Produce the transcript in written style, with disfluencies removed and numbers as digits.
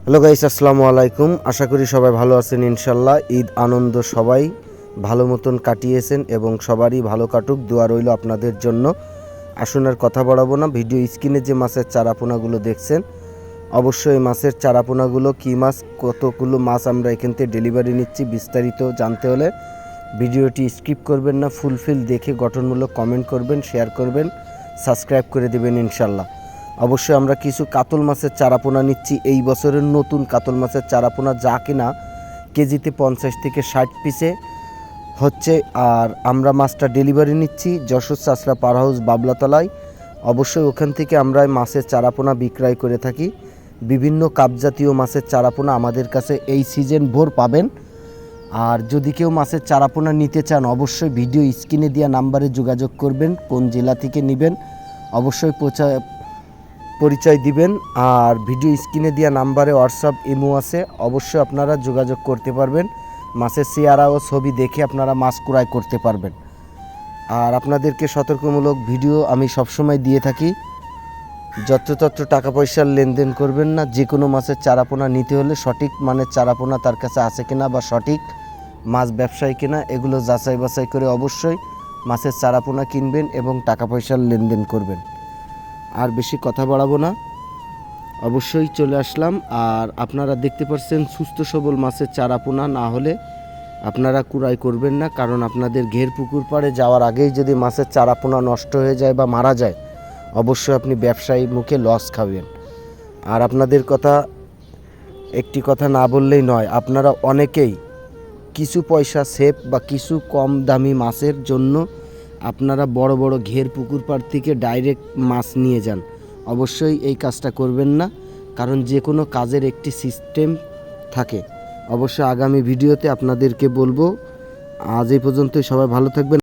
Hello guys, আসসালামু আলাইকুম। আশা করি সবাই ভালো আছেন ইনশাল্লাহ। ঈদ আনন্দ সবাই ভালো মতন কাটিয়েছেন এবং সবারই ভালো কাটুক, দোয়া রইল আপনাদের জন্য। আসুন আর কথা বাড়াবো না, ভিডিও স্ক্রিনে যে মাছের চারাপোনাগুলো দেখছেন, অবশ্যই মাছের চারাপোনাগুলো কী মাছ, কতগুলো মাছ আমরা এখান থেকে ডেলিভারি নিচ্ছি, বিস্তারিত জানতে হলে ভিডিওটি স্কিপ করবেন না, ফুলফিল দেখে গঠনমূলক কমেন্ট করবেন, শেয়ার করবেন, সাবস্ক্রাইব করে দেবেন ইনশাল্লাহ। অবশ্যই আমরা কিছু কাতল মাছের চারাপোনা নিচ্ছি, এই বছরের নতুন কাতল মাছের চারাপোনা, যা কিনা কেজিতে 50 থেকে 60 পিসে হচ্ছে। আর আমরা মাছটা ডেলিভারি নিচ্ছি যশোর চাষরা পার হাউস বাবলাতলায়। অবশ্যই ওখান থেকে আমরা মাছের চারাপোনা বিক্রয় করে থাকি। বিভিন্ন কাপজাতীয় মাছের চারাপোনা আমাদের কাছে এই সিজন ভোর পাবেন। আর যদি কেউ মাছের চারাপোনা নিতে চান, অবশ্যই ভিডিও স্ক্রিনে দেওয়া নাম্বারে যোগাযোগ করবেন। কোন জেলা থেকে নেবেন অবশ্যই পরিচয় দিবেন। আর ভিডিও স্ক্রিনে দেওয়া নাম্বারে হোয়াটসঅ্যাপ ইমো আছে, অবশ্যই আপনারা যোগাযোগ করতে পারবেন। মাছের চেহারা ও ছবি দেখে আপনারা মাছ ক্রয় করতে পারবেন। আর আপনাদেরকে সতর্কমূলক ভিডিও আমি সবসময় দিয়ে থাকি, যত্রতত্র টাকা পয়সার লেনদেন করবেন না। যে কোনো মাছের চারাপোনা নিতে হলে সঠিক মানের চারাপোনা তার কাছে আছে কিনা বা সঠিক মাছ ব্যবসায়ী কিনা, এগুলো যাচাই বাছাই করে অবশ্যই মাছের চারাপোনা কিনবেন এবং টাকা পয়সার লেনদেন করবেন। আর বেশি কথা বাড়াবো না, অবশ্যই চলে আসলাম। আর আপনারা দেখতে পাচ্ছেন সুস্থ সবল মাছের চারাপোনা না হলে আপনারা কুড়াই করবেন না, কারণ আপনাদের ঘের পুকুর পাড়ে যাওয়ার আগেই যদি মাছের চারাপোনা নষ্ট হয়ে যায় বা মারা যায়, অবশ্যই আপনি ব্যবসায়ী মুখে লস খাবেন। আর আপনাদের একটি কথা না বললেই নয়, আপনারা অনেকেই কিছু পয়সা সেভ বা কিছু কম দামি মাছের জন্য আপনারা বড় বড় ঘের পুকুর পাড় থেকে ডাইরেক্ট মাছ নিয়ে যান। অবশ্যই এই কাজটা করবেন না, কারণ যে কোনো কাজের একটি সিস্টেম থাকে। অবশ্যই আগামী ভিডিওতে আপনাদেরকে বলবো। আজ এই পর্যন্তই, সবাই ভালো থাকবেন।